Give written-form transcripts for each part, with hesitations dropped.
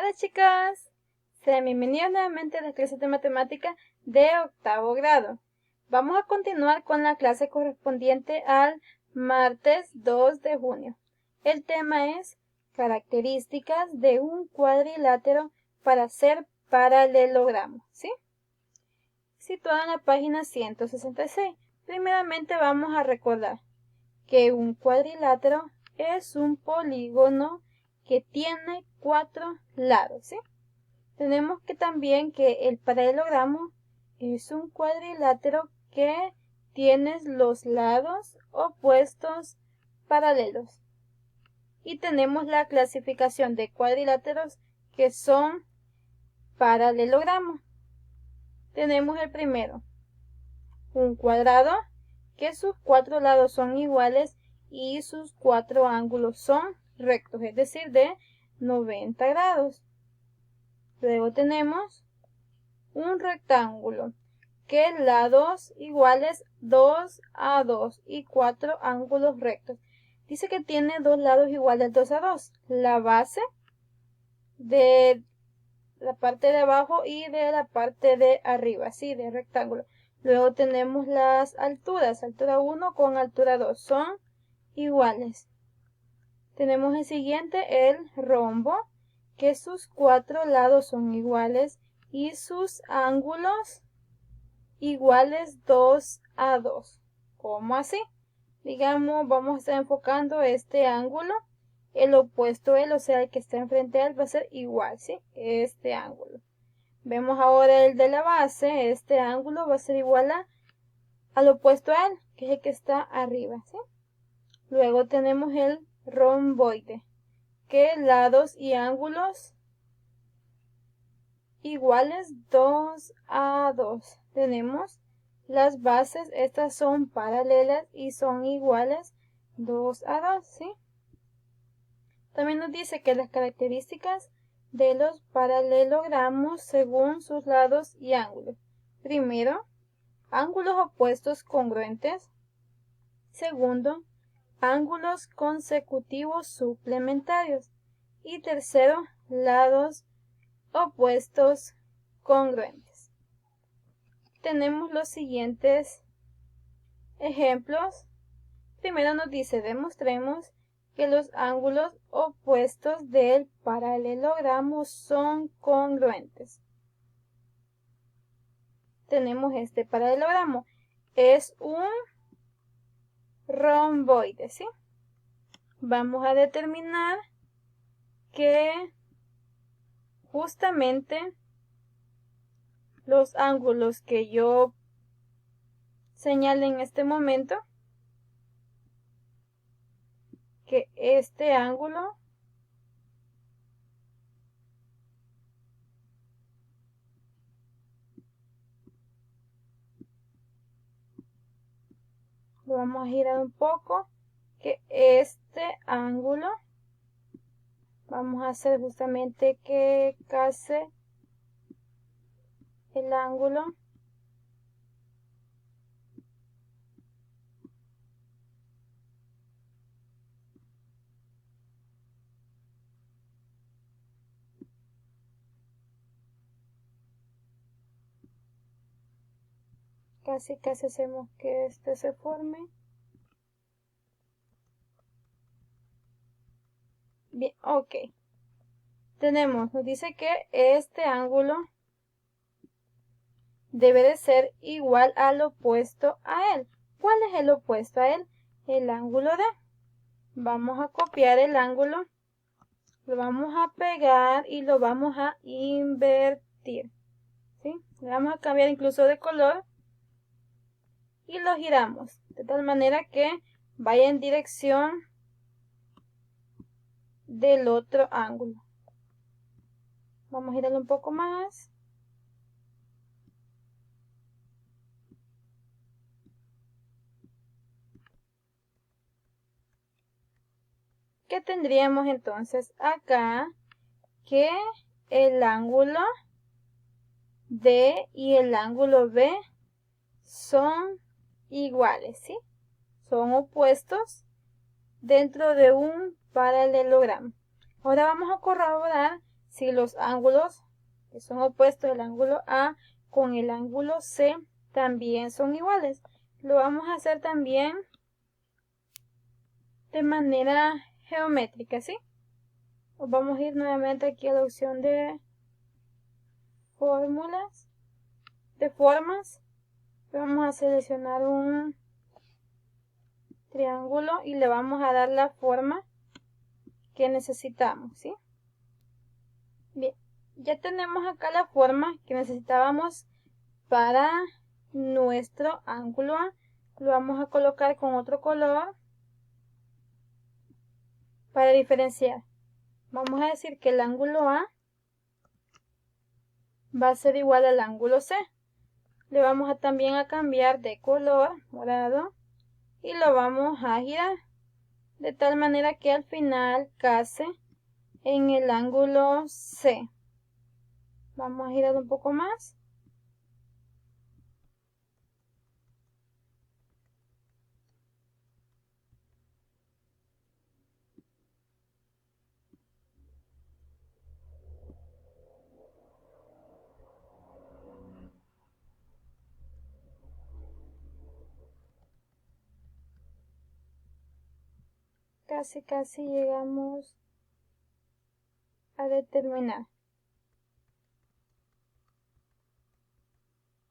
Hola chicos, sean bienvenidos nuevamente a la clase de matemática de octavo grado. Vamos a continuar con la clase correspondiente al martes 2 de junio. El tema es características de un cuadrilátero para hacer paralelogramo, ¿sí? Situado en la página 166. Primeramente vamos a recordar que un cuadrilátero es un polígono que tiene 4 lados, ¿sí? Tenemos que también que el paralelogramo es un cuadrilátero que tiene los lados opuestos paralelos. Y tenemos la clasificación de cuadriláteros que son paralelogramos. Tenemos el primero, un cuadrado que sus 4 lados son iguales y sus 4 ángulos son rectos, es decir, de 90 grados. Luego tenemos un rectángulo que lados iguales 2 a 2 y 4 ángulos rectos. Dice que tiene 2 lados iguales 2 a 2. La base de la parte de abajo y de la parte de arriba, ¿sí? De rectángulo. Luego tenemos las alturas, altura 1 con altura 2, son iguales. Tenemos el siguiente, el rombo, que sus 4 lados son iguales y sus ángulos iguales 2 a 2. ¿Cómo así? Digamos, vamos a estar enfocando este ángulo, el opuesto a él, o sea, el que está enfrente a él va a ser igual, ¿sí? Este ángulo. Vemos ahora el de la base, este ángulo va a ser igual al opuesto a él, que es el que está arriba, ¿sí? Luego tenemos el romboide, que lados y ángulos iguales 2 a 2. Tenemos las bases, estas son paralelas y son iguales 2 a 2, ¿sí? También nos dice que las características de los paralelogramos según sus lados y ángulos. Primero, ángulos opuestos congruentes. Segundo, ángulos consecutivos suplementarios. Y tercero, lados opuestos congruentes. Tenemos los siguientes ejemplos. Primero nos dice, demostremos que los ángulos opuestos del paralelogramo son congruentes. Tenemos este paralelogramo. Es un romboide, ¿sí? Vamos a determinar que justamente los ángulos que yo señale en este momento, que este ángulo lo vamos a girar un poco, que este ángulo vamos a hacer justamente que case el ángulo casi hacemos que este se forme. Bien, ok. Nos dice que este ángulo debe de ser igual al opuesto a él. ¿Cuál es el opuesto a él? El ángulo D. Vamos a copiar el ángulo, lo vamos a pegar y lo vamos a invertir, ¿sí? Le vamos a cambiar incluso de color y lo giramos de tal manera que vaya en dirección del otro ángulo. Vamos a girarlo un poco más. ¿Qué tendríamos entonces acá? Que el ángulo D y el ángulo B son iguales, ¿sí? Son opuestos dentro de un paralelogramo. Ahora vamos a corroborar si los ángulos que son opuestos, el ángulo A con el ángulo C, también son iguales. Lo vamos a hacer también de manera geométrica, ¿sí? Vamos a ir nuevamente aquí a la opción de fórmulas, de formas. Vamos a seleccionar un triángulo y le vamos a dar la forma que necesitamos, ¿sí? Bien, ya tenemos acá la forma que necesitábamos para nuestro ángulo A. Lo vamos a colocar con otro color para diferenciar. Vamos a decir que el ángulo A va a ser igual al ángulo C. Le vamos a también a cambiar de color morado y lo vamos a girar de tal manera que al final case en el ángulo C. Vamos a girar un poco más. Casi llegamos a determinar.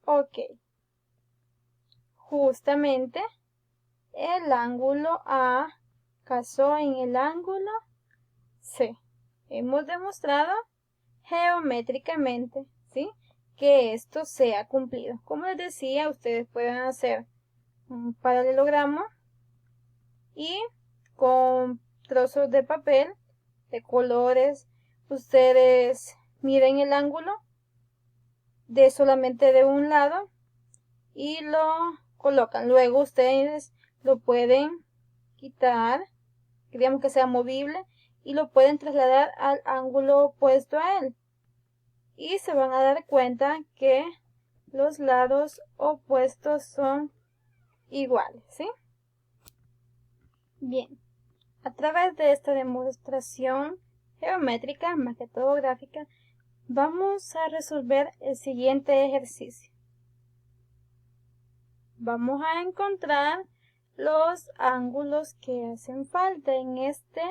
Ok. Justamente el ángulo A casó en el ángulo C. Hemos demostrado geométricamente, ¿sí?, que esto se ha cumplido. Como les decía, ustedes pueden hacer un paralelogramo y con trozos de papel de colores ustedes miden el ángulo de solamente de un lado y lo colocan. Luego ustedes lo pueden quitar, digamos que sea movible, y lo pueden trasladar al ángulo opuesto a él. Y se van a dar cuenta que los lados opuestos son iguales, ¿sí? Bien, a través de esta demostración geométrica, más que todo gráfica, vamos a resolver el siguiente ejercicio. Vamos a encontrar los ángulos que hacen falta en este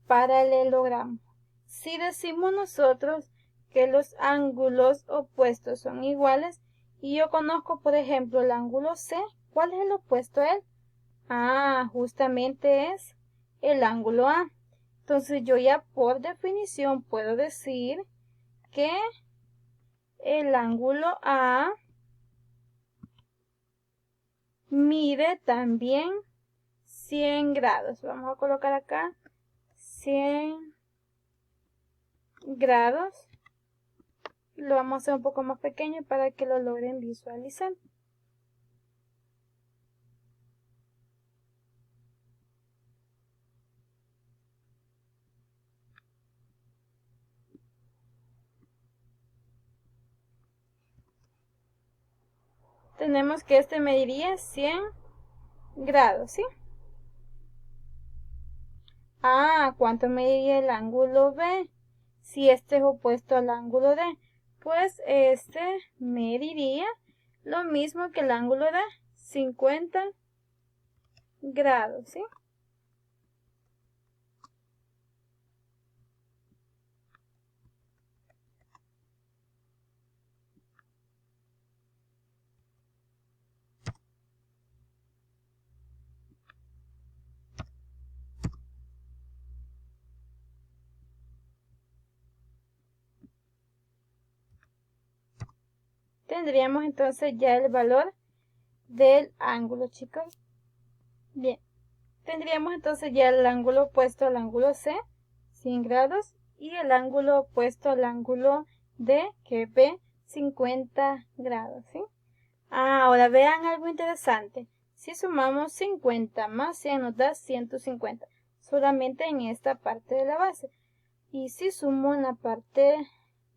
paralelogramo. Si decimos nosotros que los ángulos opuestos son iguales y yo conozco, por ejemplo, el ángulo C, ¿cuál es el opuesto a él? Justamente es el ángulo A. Entonces yo ya por definición puedo decir que el ángulo A mide también 100 grados. Vamos a colocar acá 100 grados. Lo vamos a hacer un poco más pequeño para que lo logren visualizar. Tenemos que este mediría 100 grados, ¿sí? ¿Cuánto mediría el ángulo B? Si este es opuesto al ángulo D, pues este mediría lo mismo que el ángulo D, 50 grados, ¿sí? Tendríamos entonces ya el valor del ángulo, chicos. Bien, tendríamos entonces ya el ángulo opuesto al ángulo C, 100 grados, y el ángulo opuesto al ángulo D, que es B, 50 grados, ¿sí? Ahora vean algo interesante. Si sumamos 50 más 100 nos da 150, solamente en esta parte de la base. Y si sumo en la parte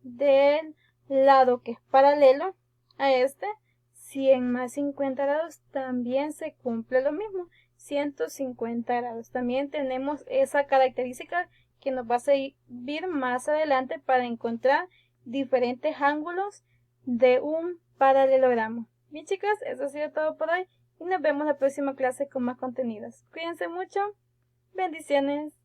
del lado que es paralelo a este, 100 más 50 grados, también se cumple lo mismo, 150 grados. También tenemos esa característica que nos va a servir más adelante para encontrar diferentes ángulos de un paralelogramo. Bien chicos, eso ha sido todo por hoy y nos vemos en la próxima clase con más contenidos. Cuídense mucho. Bendiciones.